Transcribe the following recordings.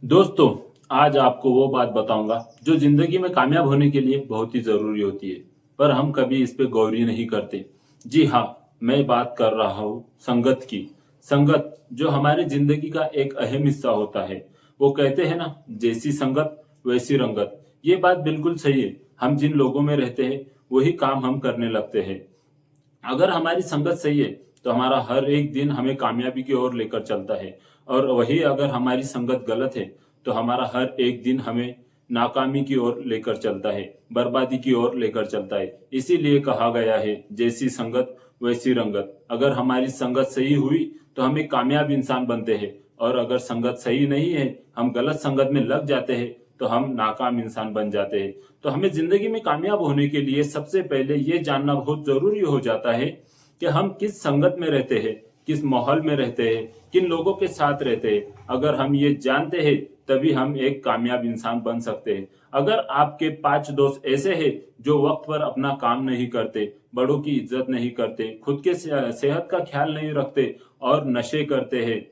दोस्तों, आज आपको वो बात बताऊंगा जो जिंदगी में कामयाब होने के लिए बहुत ही जरूरी होती है, पर हम कभी इस पे गौर ही नहीं करते। जी हाँ, मैं बात कर रहा हूँ संगत की। संगत जो हमारी जिंदगी का एक अहम हिस्सा होता है। वो कहते हैं ना, जैसी संगत वैसी रंगत। ये बात बिल्कुल सही है। हम जिन लोगों में रहते हैं वही काम हम करने लगते हैं। अगर हमारी संगत सही है तो हमारा हर एक दिन हमें कामयाबी की ओर लेकर चलता है, और वही अगर हमारी संगत गलत है तो हमारा हर एक दिन हमें नाकामी की ओर लेकर चलता है, बर्बादी की ओर लेकर चलता है। इसीलिए कहा गया है, जैसी संगत वैसी रंगत। अगर हमारी संगत सही हुई तो हम एक कामयाब इंसान बनते हैं, और अगर संगत सही नहीं है, हम गलत संगत में लग जाते हैं, तो हम नाकाम इंसान बन जाते हैं। तो हमें जिंदगी में कामयाब होने के लिए सबसे पहले ये जानना बहुत जरूरी हो जाता है कि हम किस संगत में रहते हैं, किस माहौल में रहते हैं, किन लोगों के साथ रहते हैं। अगर हम ये जानते हैं तभी हम एक कामयाब इंसान बन सकते हैं। अगर आपके 5 दोस्त ऐसे हैं जो वक्त पर अपना काम नहीं करते, बड़ों की इज्जत नहीं करते, खुद के सेहत का ख्याल नहीं रखते और नशे करते हैं,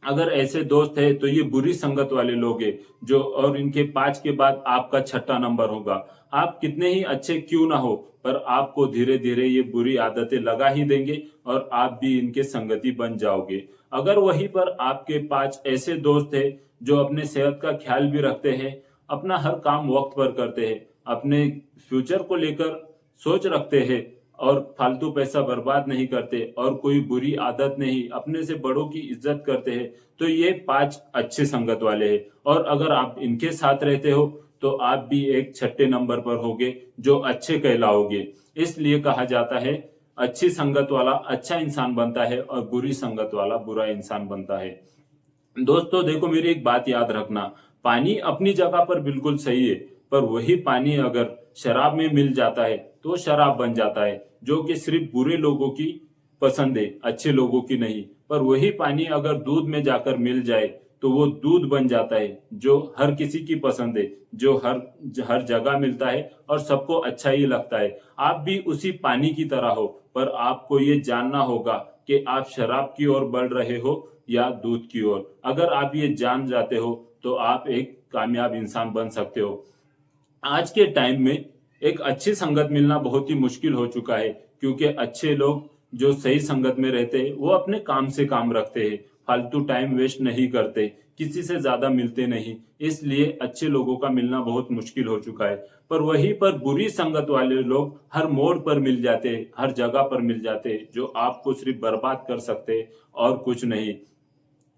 अगर ऐसे दोस्त है तो ये बुरी संगत वाले लोग हैं, जो और इनके 5 के बाद आपका छठा नंबर होगा। आप कितने ही अच्छे क्यों ना हो, पर आपको धीरे धीरे ये बुरी आदतें लगा ही देंगे और आप भी इनके संगति बन जाओगे। अगर वहीं पर आपके 5 ऐसे दोस्त है जो अपने सेहत का ख्याल भी रखते हैं, अपना हर काम वक्त पर करते हैं, अपने फ्यूचर को लेकर सोच रखते हैं और फालतू पैसा बर्बाद नहीं करते और कोई बुरी आदत नहीं, अपने से बड़ों की इज्जत करते हैं, तो ये 5 अच्छे संगत वाले हैं। और अगर आप इनके साथ रहते हो तो आप भी एक छठे नंबर पर होगे जो अच्छे कहलाओगे। इसलिए कहा जाता है, अच्छी संगत वाला अच्छा इंसान बनता है और बुरी संगत वाला बुरा इंसान बनता है। दोस्तों देखो, मेरी एक बात याद रखना। पानी अपनी जगह पर बिल्कुल सही है, पर वही पानी अगर शराब में मिल जाता है तो वो शराब बन जाता है, जो कि सिर्फ बुरे लोगों की पसंद है, अच्छे लोगों की नहीं। पर वही पानी अगर दूध में जाकर मिल जाए तो वो दूध बन जाता है, जो हर किसी की पसंद है, जो हर हर जगह मिलता है और सबको अच्छा ही लगता है। आप भी उसी पानी की तरह हो, पर आपको ये जानना होगा कि आप शराब की ओर बढ़ रहे हो या दूध की ओर। अगर आप ये जान जाते हो तो आप एक कामयाब इंसान बन सकते हो। आज के टाइम में एक अच्छी संगत मिलना बहुत ही मुश्किल हो चुका है, क्योंकि अच्छे लोग जो सही संगत में रहते हैं वो अपने काम से काम रखते हैं, फालतू टाइम वेस्ट नहीं करते, किसी से ज्यादा मिलते नहीं। इसलिए अच्छे लोगों का मिलना बहुत मुश्किल हो चुका है। पर वहीं पर बुरी संगत वाले लोग हर मोड़ पर मिल जाते हैं, हर जगह पर मिल जाते हैं, जो आपको सिर्फ बर्बाद कर सकते हैं और कुछ नहीं।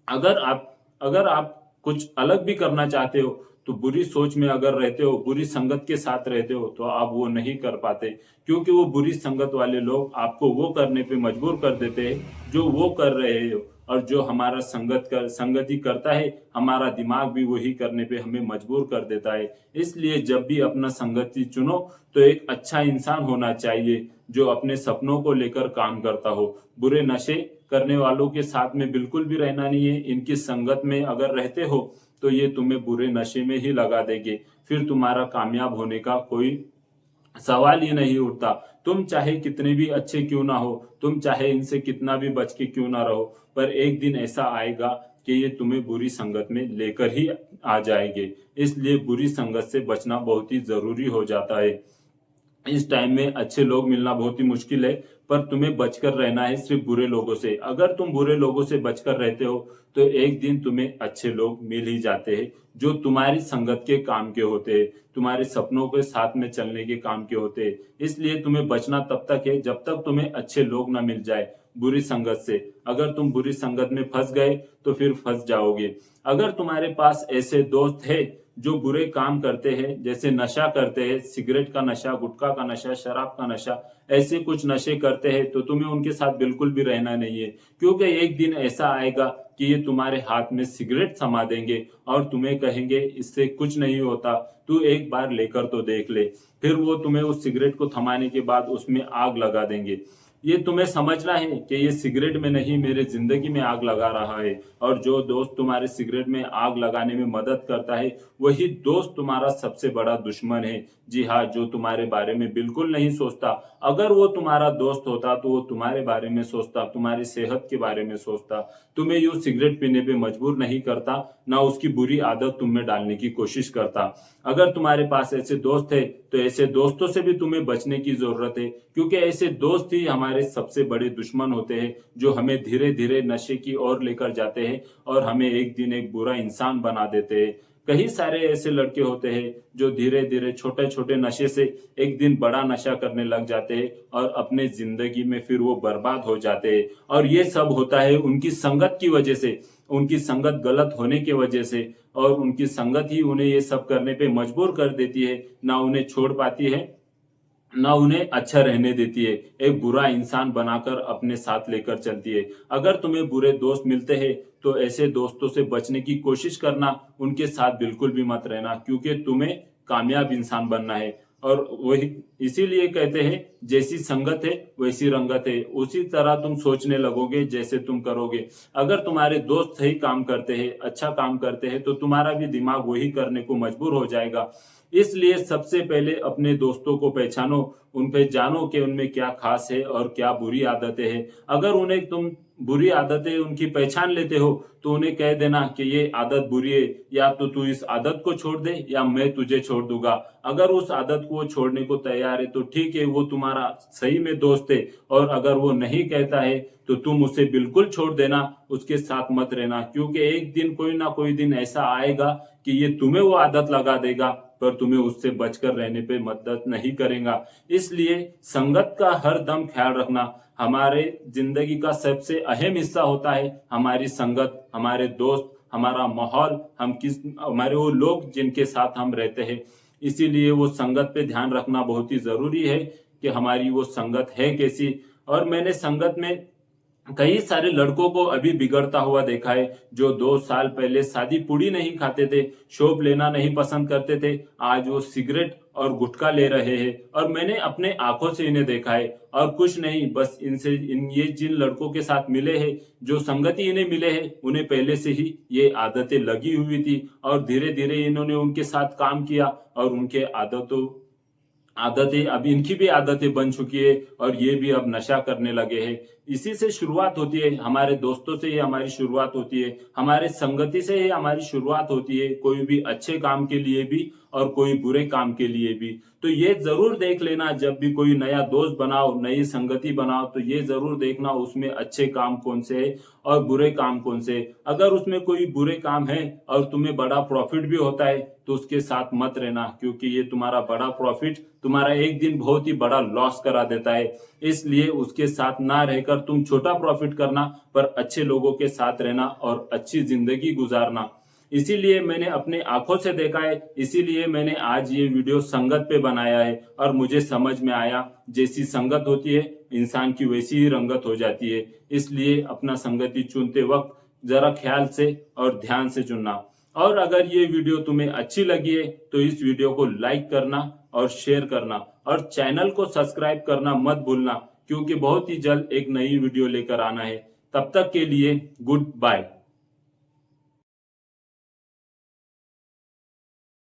अगर आप कुछ अलग भी करना चाहते हो तो बुरी सोच में अगर रहते हो, बुरी संगत के साथ रहते हो, तो आप वो नहीं कर पाते, क्योंकि वो बुरी संगत वाले लोग आपको वो करने पे मजबूर कर देते हैं जो वो कर रहे हो। और जो हमारा संगति करता है, हमारा दिमाग भी वही करने पे हमें मजबूर कर देता है। इसलिए जब भी अपना संगति चुनो तो एक अच्छा इंसान होना चाहिए, जो अपने सपनों को लेकर काम करता हो। बुरे नशे करने वालों के साथ में बिल्कुल भी रहना नहीं है। इनकी संगत में अगर रहते हो तो ये तुम्हें बुरे नशे में ही लगा देंगे, फिर तुम्हारा कामयाब होने का कोई सवाल ही नहीं उठता। तुम चाहे कितने भी अच्छे क्यों ना हो, तुम चाहे इनसे कितना भी बच के क्यों ना रहो, पर एक दिन ऐसा आएगा कि ये तुम्हें बुरी संगत में लेकर ही आ जाएंगे। इसलिए बुरी संगत से बचना बहुत ही जरूरी हो जाता है। इस टाइम में अच्छे लोग मिलना बहुत ही मुश्किल है, पर तुम्हें बचकर रहना है सिर्फ बुरे लोगों से। अगर तुम बुरे लोगों से बचकर रहते हो तो एक दिन तुम्हें अच्छे लोग मिल ही जाते हैं, जो तुम्हारी संगत के काम के होते हैं, तुम्हारे सपनों के साथ में चलने के काम के होते हैं। इसलिए तुम्हें बचना तब तक है जब तक तुम्हें अच्छे लोग ना मिल जाए बुरी संगत से। अगर तुम बुरी संगत में फंस गए तो फिर फंस जाओगे। अगर तुम्हारे पास ऐसे दोस्त है जो बुरे काम करते हैं, जैसे नशा करते हैं, सिगरेट का नशा, गुटखा का नशा, शराब का नशा, ऐसे कुछ नशे करते हैं, तो तुम्हें उनके साथ बिल्कुल भी रहना नहीं है। क्योंकि एक दिन ऐसा आएगा कि ये तुम्हारे हाथ में सिगरेट थमा देंगे और तुम्हें कहेंगे इससे कुछ नहीं होता, तू एक बार लेकर तो देख ले। फिर वो तुम्हें उस सिगरेट को थमाने के बाद उसमें आग लगा देंगे। ये तुम्हें समझना है कि ये सिगरेट में नहीं मेरे जिंदगी में आग लगा रहा है। और जो दोस्त तुम्हारे सिगरेट में आग लगाने में मदद करता है वही दोस्त तुम्हारा सबसे बड़ा दुश्मन है। जी हाँ, जो तुम्हारे बारे में बिल्कुल नहीं सोचता। अगर वो तुम्हारा दोस्त होता तो वो तुम्हारे बारे में सोचता, तुम्हारी सेहत के बारे में सोचता, तुम्हें यूं सिगरेट पीने पे मजबूर नहीं करता, ना उसकी बुरी आदत तुम में डालने की कोशिश करता। अगर तुम्हारे पास ऐसे दोस्त है तो ऐसे दोस्तों से भी तुम्हें बचने की जरूरत है, क्योंकि ऐसे दोस्त ही हमारे सबसे बड़े दुश्मन होते हैं, जो हमें धीरे धीरे नशे की ओर लेकर जाते हैं और हमें एक दिन एक बुरा इंसान बना देते हैं। कई सारे ऐसे लड़के होते हैं जो धीरे धीरे छोटे छोटे नशे से एक दिन बड़ा नशा करने लग जाते हैं और अपने जिंदगी में फिर वो बर्बाद हो जाते हैं। और ये सब होता है उनकी संगत की वजह से, उनकी संगत गलत होने की वजह से। और उनकी संगत ही उन्हें ये सब करने पे मजबूर कर देती है, ना उन्हें छोड़ पाती है, ना उन्हें अच्छा रहने देती है, एक बुरा इंसान बनाकर अपने साथ लेकर चलती है। अगर तुम्हें बुरे दोस्त मिलते हैं तो ऐसे दोस्तों से बचने की कोशिश करना, उनके साथ बिल्कुल भी मत रहना, क्योंकि तुम्हें कामयाब इंसान बनना है। और वही इसीलिए कहते हैं, जैसी संगत है वैसी रंगत है। उसी तरह तुम सोचने लगोगे जैसे तुम करोगे। अगर तुम्हारे दोस्त सही काम करते हैं, अच्छा काम करते हैं, तो तुम्हारा भी दिमाग वही करने को मजबूर हो जाएगा। इसलिए सबसे पहले अपने दोस्तों को पहचानो, उन पे जानो कि उनमें क्या खास है और क्या बुरी आदतें हैं। अगर उन्हें तुम बुरी आदतें उनकी पहचान लेते हो तो उन्हें कह देना कि ये आदत बुरी है, या तो तू इस आदत को छोड़ दे या मैं तुझे छोड़ दूंगा। अगर उस आदत को छोड़ने को तैयार है तो ठीक है, वो तुम्हारा सही में दोस्त है। और अगर वो नहीं कहता है तो तुम उसे बिल्कुल छोड़ देना, उसके साथ मत रहना, क्योंकि एक दिन कोई ना कोई दिन ऐसा आएगा कि ये तुम्हें वो आदत लगा देगा, पर तुम्हें उससे बचकर रहने पे मदद नहीं करेगा। इसलिए संगत का हर दम ख्याल रखना। हमारे जिंदगी का सबसे अहम हिस्सा होता है हमारी संगत, हमारे दोस्त, हमारा माहौल, हमारे वो लोग जिनके साथ हम रहते हैं। इसीलिए वो संगत पे ध्यान रखना बहुत ही जरूरी है कि हमारी वो संगत है कैसी। और मैंने संगत में कई सारे लड़कों को अभी बिगड़ता हुआ देखा है, जो 2 साल पहले शादी पूड़ी नहीं खाते थे, शोप लेना नहीं पसंद करते थे, आज वो सिगरेट और गुटखा ले रहे हैं। और मैंने अपने आंखों से इन्हें देखा है। और कुछ नहीं, बस ये जिन लड़कों के साथ मिले हैं, जो संगति इन्हें मिले हैं, उन्हें पहले से ही ये आदतें लगी हुई थी और धीरे धीरे इन्होंने उनके साथ काम किया और उनके आदतें अब इनकी भी आदतें बन चुकी है और ये भी अब नशा करने लगे हैं। इसी से शुरुआत होती है, हमारे दोस्तों से ही हमारी शुरुआत होती है, हमारे संगति से ही हमारी शुरुआत होती है, कोई भी अच्छे काम के लिए भी और कोई बुरे काम के लिए भी। तो ये जरूर देख लेना, जब भी कोई नया दोस्त बनाओ, नई संगति बनाओ, तो ये जरूर देखना उसमें अच्छे काम कौन से है और बुरे काम कौन से है। अगर उसमें कोई बुरे काम है और तुम्हें बड़ा प्रॉफिट भी होता है तो उसके साथ मत रहना, क्योंकि ये तुम्हारा बड़ा प्रॉफिट तुम्हारा एक दिन बहुत ही बड़ा लॉस करा देता है। इसलिए उसके साथ ना रहकर तुम छोटा प्रॉफिट करना, पर अच्छे लोगों के साथ रहना और अच्छी जिंदगी गुजारना। इसीलिए मैंने अपने आंखों से देखा है, इसीलिए मैंने आज ये वीडियो संगत पे बनाया है। और मुझे समझ में आया, जैसी संगत होती है इंसान की वैसी ही रंगत हो जाती है। इसलिए अपना संगति चुनते वक्त जरा ख्याल से और ध्यान से चुनना। और अगर ये वीडियो तुम्हें अच्छी लगी है तो इस वीडियो को लाइक करना और शेयर करना और चैनल को सब्सक्राइब करना मत भूलना, क्योंकि बहुत ही जल्द एक नई वीडियो लेकर आना है। तब तक के लिए गुड बाय।